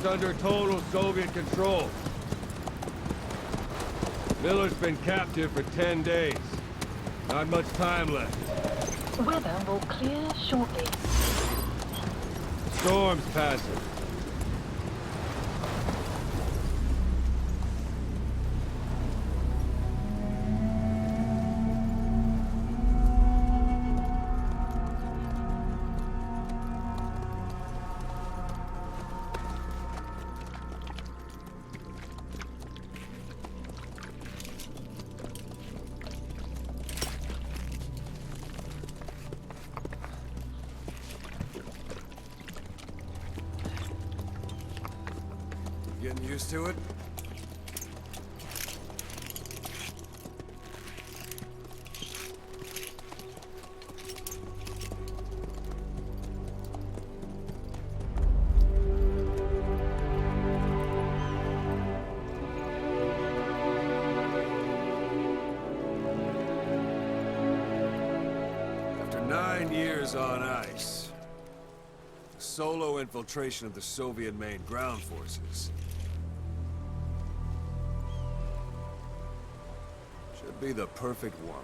It's under total Soviet control. Miller's been captive for 10 days. Not much time left. Weather will clear shortly. Storm's passing. Getting used to it? After 9 years on ice, solo infiltration of the Soviet main ground forces should be the perfect warm-up.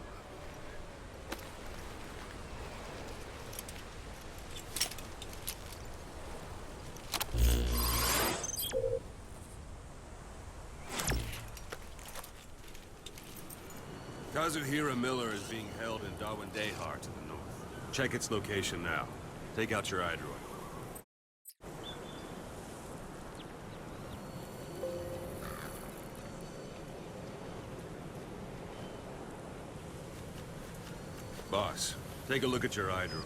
Kazuhira Miller is being held in Dawandehar to the north. Check its location now. Take out your iDroid. Boss, take a look at your iDroid.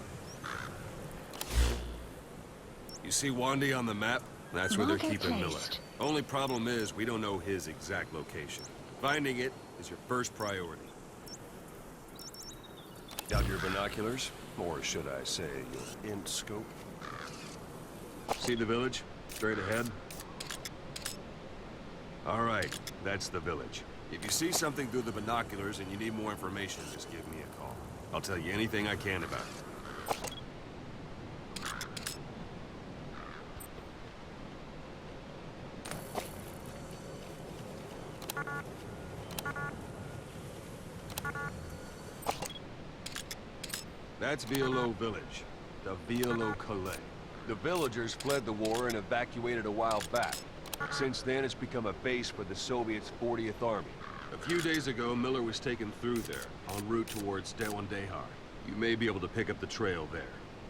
You see Wandy on the map? That's where they're keeping Miller. Only problem is, we don't know his exact location. Finding it is your first priority. Got your binoculars? Or should I say, your int scope? See the village? Straight ahead? All right, that's the village. If you see something through the binoculars and you need more information, just give me a call. I'll tell you anything I can about it. That's Violo Village, the Violo Calais. The villagers fled the war and evacuated a while back. Since then, it's become a base for the Soviets' 40th Army. A few days ago, Miller was taken through there, en route towards Dawandehar. You may be able to pick up the trail there.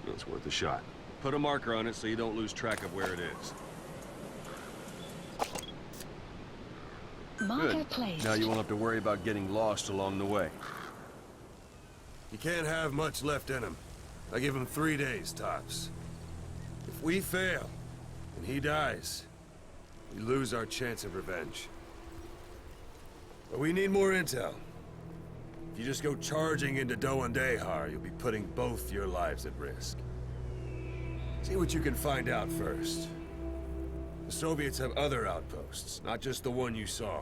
It's worth a shot. Put a marker on it so you don't lose track of where it is. Marker placed. Now you won't have to worry about getting lost along the way. He can't have much left in him. I give him 3 days, tops. If we fail, and he dies, we lose our chance of revenge. But we need more intel. If you just go charging into Dawandehar, you'll be putting both your lives at risk. See what you can find out first. The Soviets have other outposts, not just the one you saw.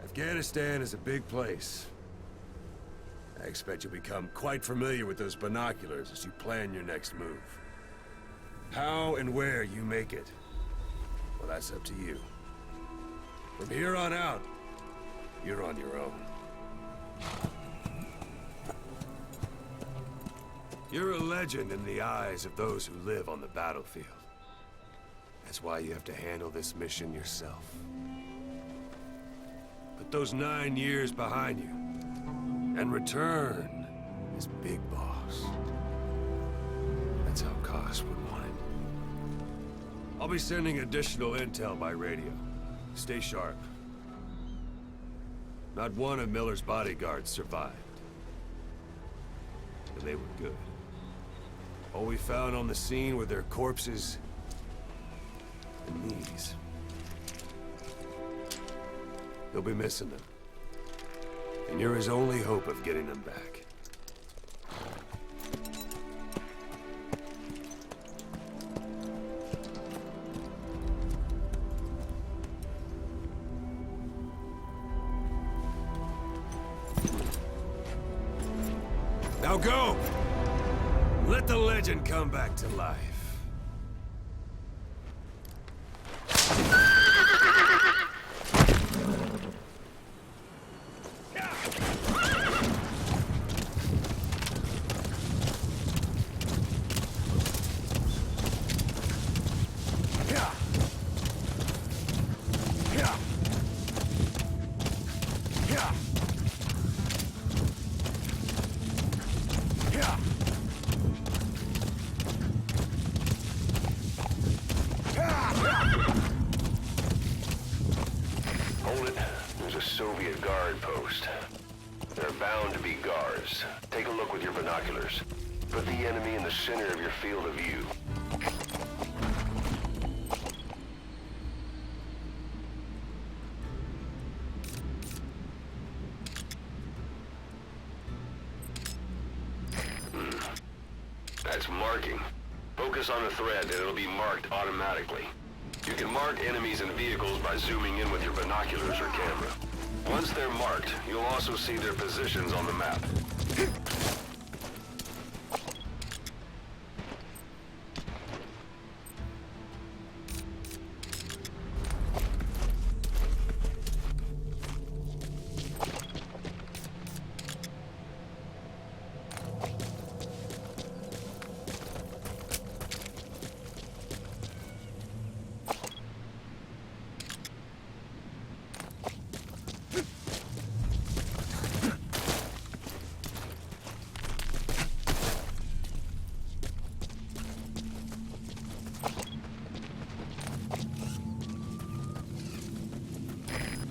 Afghanistan is a big place. I expect you'll become quite familiar with those binoculars as you plan your next move. How and where you make it, well, that's up to you. From here on out, you're on your own. You're a legend in the eyes of those who live on the battlefield. That's why you have to handle this mission yourself. Put those 9 years behind you, and return as Big Boss. That's how Koss would want it. I'll be sending additional intel by radio. Stay sharp. Not one of Miller's bodyguards survived. And they were good. All we found on the scene were their corpses and knees. They'll be missing them. And you're his only hope of getting them back. Now go! Let the legend come back to life. Hold it. There's a Soviet guard post. There are bound to be guards. Take a look with your binoculars. Put the enemy in the center of your field of view. That's marking. Focus on the thread and it'll be marked automatically. You can mark enemies and vehicles by zooming in with your binoculars or camera. Once they're marked, you'll also see their positions on the map.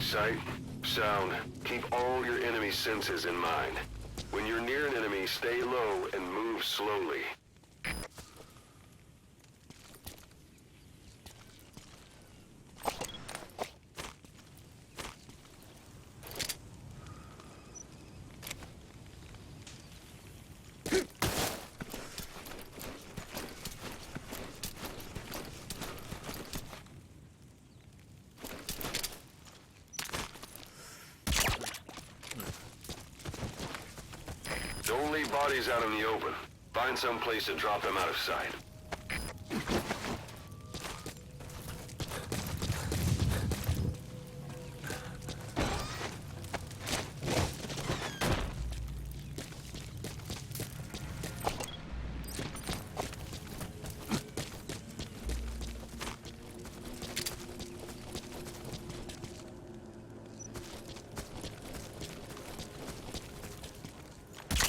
Sight, sound, keep all your enemy senses in mind. When you're near an enemy, stay low and move slowly. Don't leave bodies out in the open. Find some place to drop them out of sight.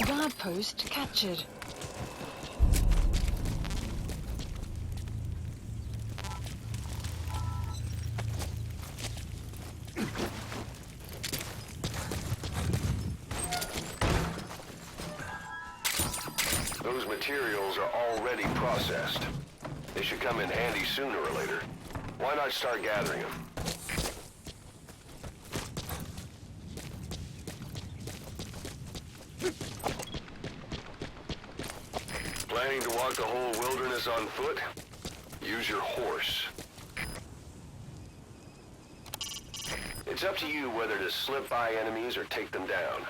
Guard post captured. Those materials are already processed. They should come in handy sooner or later. Why not start gathering them? Planning to walk the whole wilderness on foot? Use your horse. It's up to you whether to slip by enemies or take them down.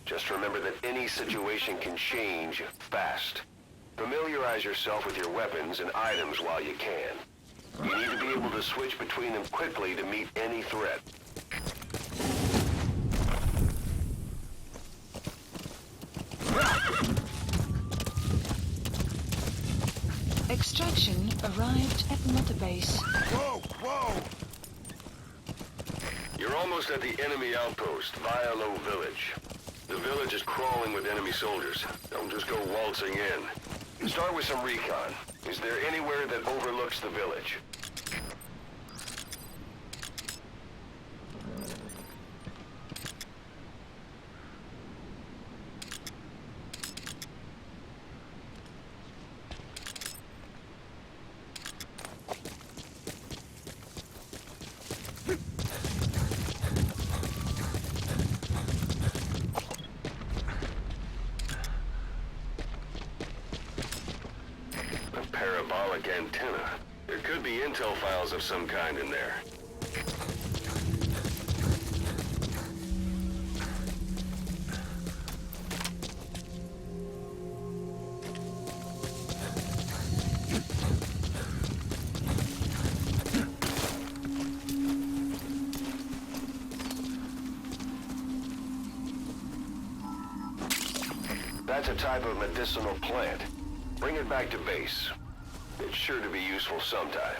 Just remember that any situation can change fast. Familiarize yourself with your weapons and items while you can. You need to be able to switch between them quickly to meet any threat. Extraction arrived at Mother Base. Whoa! Whoa! You're almost at the enemy outpost, Vialo Village. The village is crawling with enemy soldiers. Don't just go waltzing in. Start with some recon. Is there anywhere that overlooks the village? Parabolic antenna. There could be intel files of some kind in there. That's a type of medicinal plant. Bring it back to base. It's sure to be useful sometime.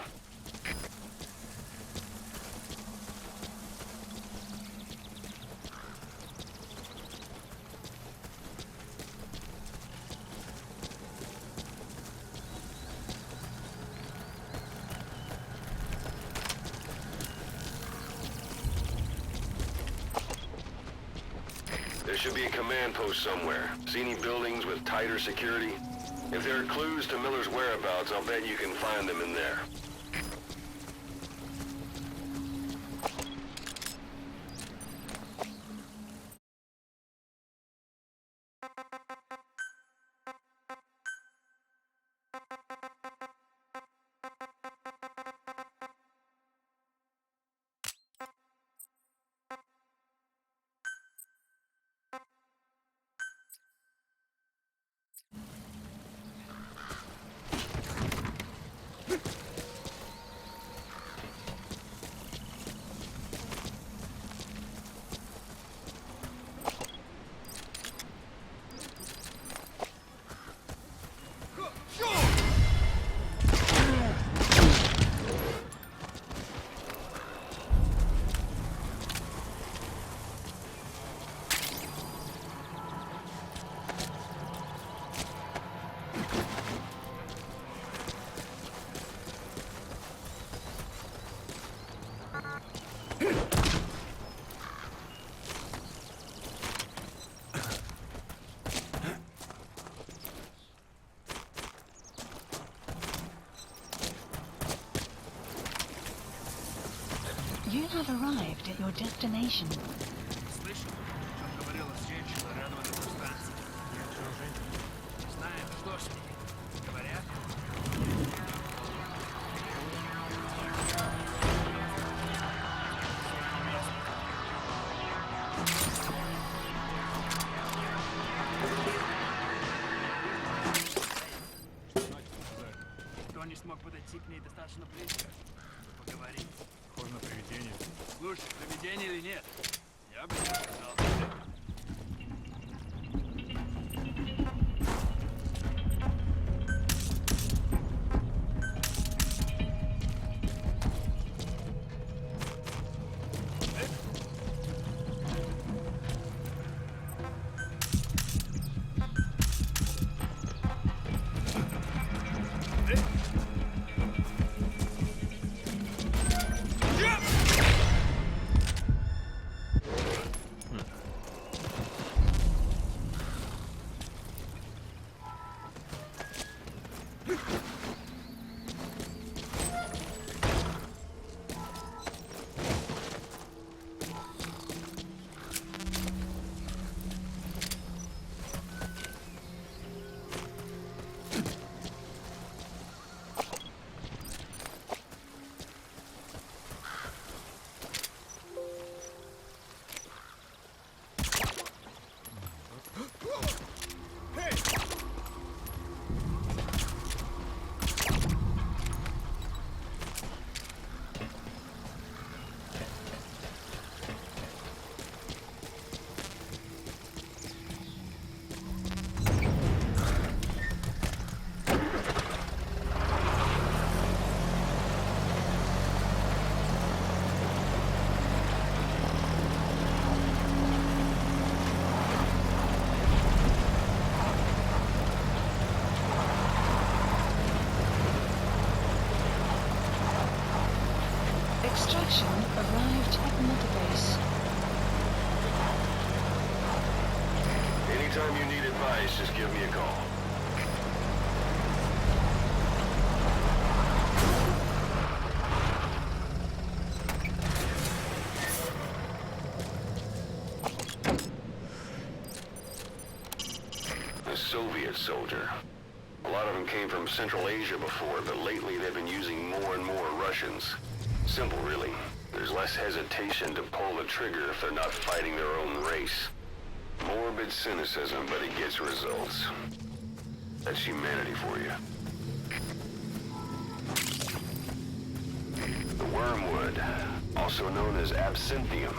There should be a command post somewhere. See any buildings with tighter security? If there are clues to Miller's whereabouts, I'll bet you can find them in there. You have arrived at your destination. Слышал, что говорила женщина рядом на станции? Нет, что женщина? Знаем, что с ними. Говорят? Кто не смог подойти к ней достаточно близко, чтобы поговорить? Похоже на привидение. Слушай, привидение или нет? Я бы не сказал. Extraction arrived at Motorbase. Anytime you need advice, just give me a call. A Soviet soldier. A lot of them came from Central Asia before, but lately they've been using more and more Russians. Simple, really. There's less hesitation to pull the trigger if they're not fighting their own race. Morbid cynicism, but it gets results. That's humanity for you. The wormwood, also known as absinthium.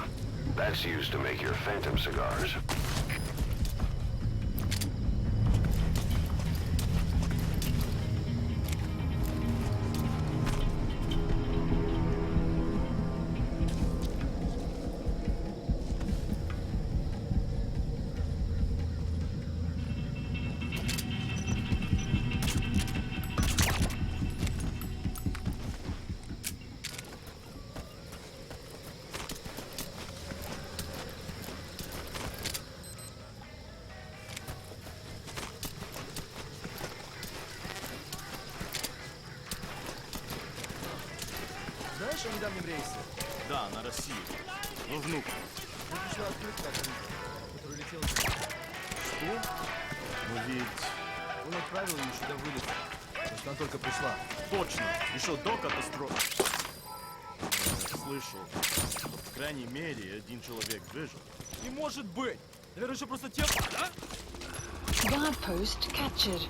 That's used to make your phantom cigars. недавнем рейсе? Да, на Россию. Во внука. Мне пришла открытка от друга, который летел с ним. Что? Но ведь... Он отправил ее еще до вылета. Может, она только пришла. Точно. Еще до катастрофы. Слышал. По крайней мере, один человек выжил. Не может быть! Наверное, еще просто те... Да? Guard post captured.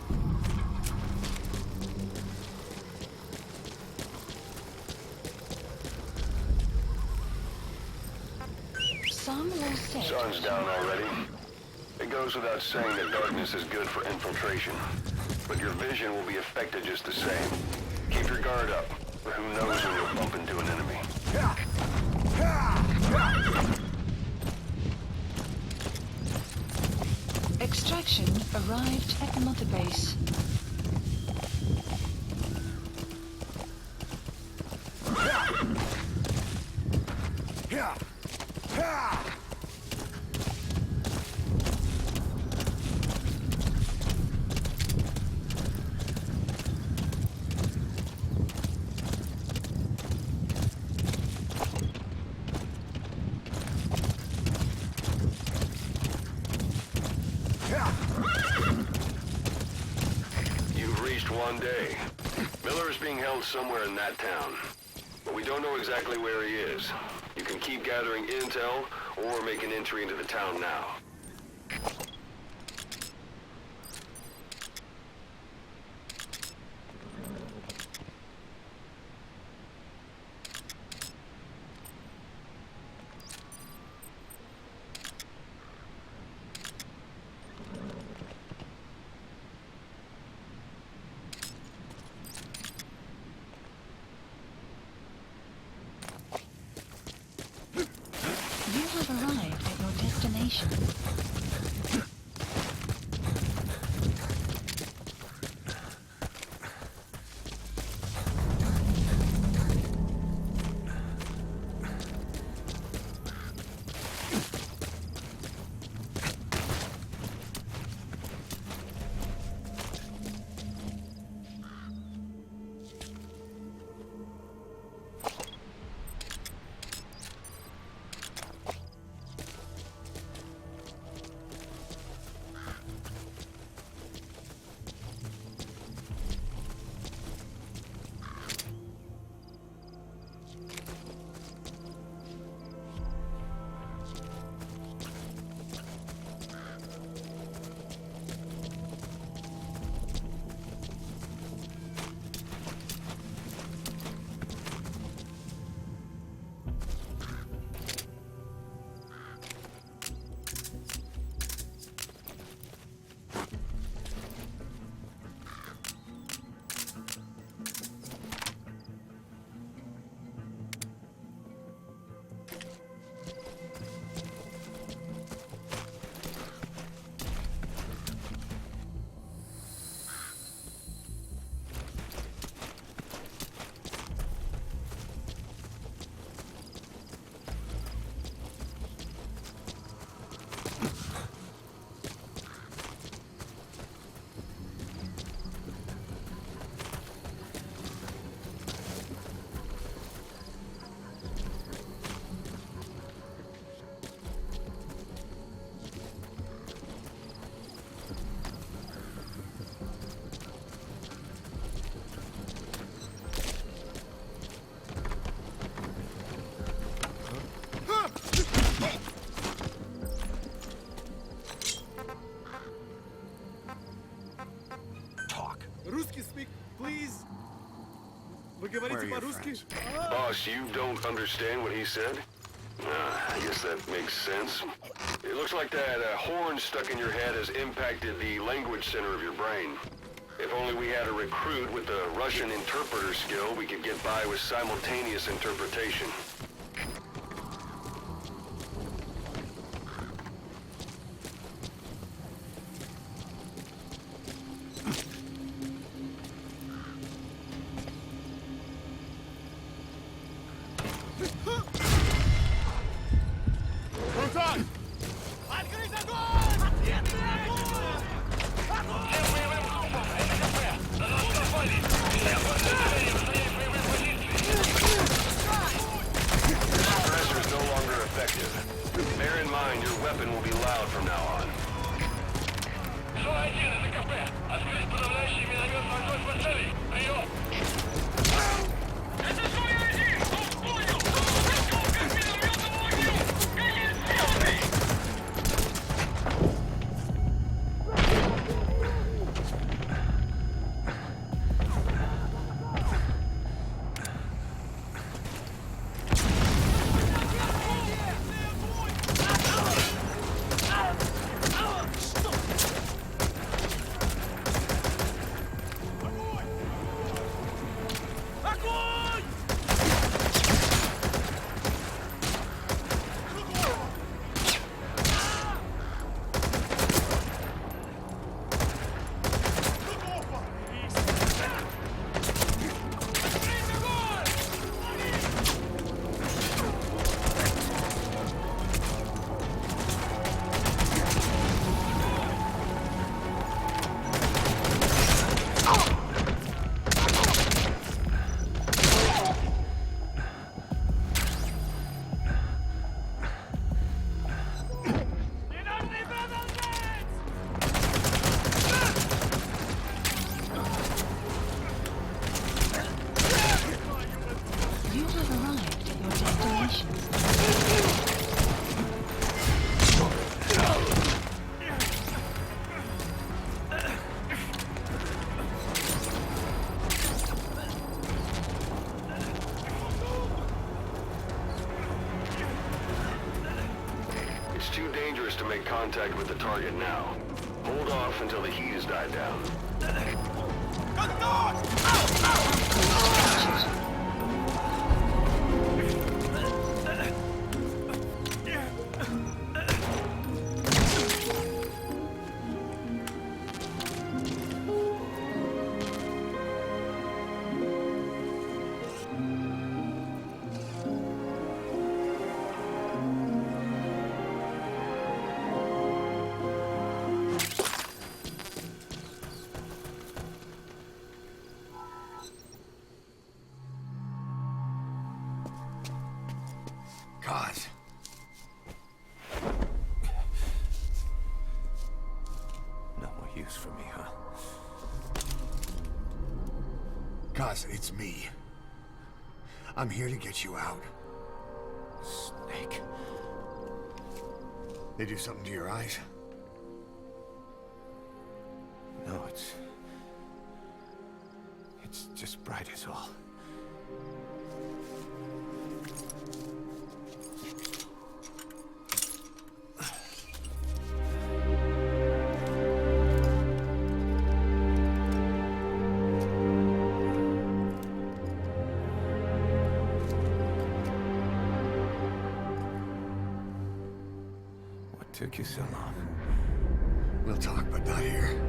Some will say. Sun's down already. It goes without saying that darkness is good for infiltration. But your vision will be affected just the same. Keep your guard up, or who knows when you'll bump into an enemy. Extraction arrived at mother base. You've reached one day. Miller is being held somewhere in that town. But we don't know exactly where he is. You can keep gathering intel, or make an entry into the town now. You have arrived at your destination. Русский speak, please. Вы говорите по-русски? Boss, you don't understand what he said? I guess that makes sense. It looks like that horn stuck in your head has impacted the language center of your brain. If only we had a recruit with the Russian interpreter skill, we could get by with simultaneous interpretation. no longer effective. Bear in mind your weapon will be loud from now on. You have arrived at your destination. It's too dangerous to make contact with the target now. Hold off until the heat has died down. God. No more use for me, huh? Cause it's me. I'm here to get you out. Snake. They do something to your eyes? No, it's just bright as all. What took you so long? We'll talk, but not here.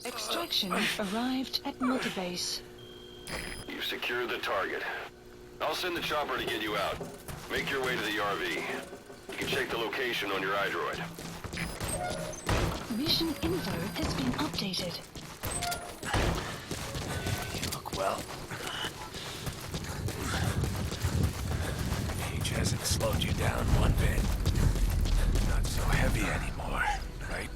Extraction arrived at multibase. You've secured the target. I'll send the chopper to get you out. Make your way to the RV. You can check the location on your iDroid. Mission info has been updated. You look well. Age hasn't slowed you down one bit. Not so heavy anymore, right?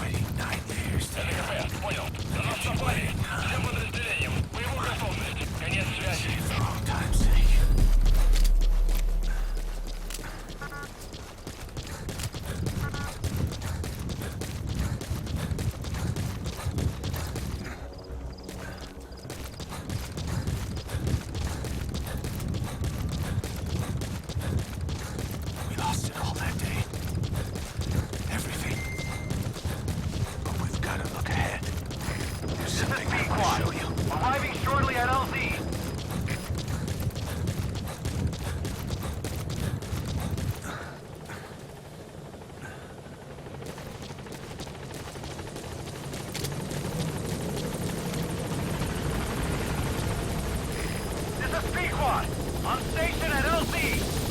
Waiting 9 years to Pequod, on station at LZ.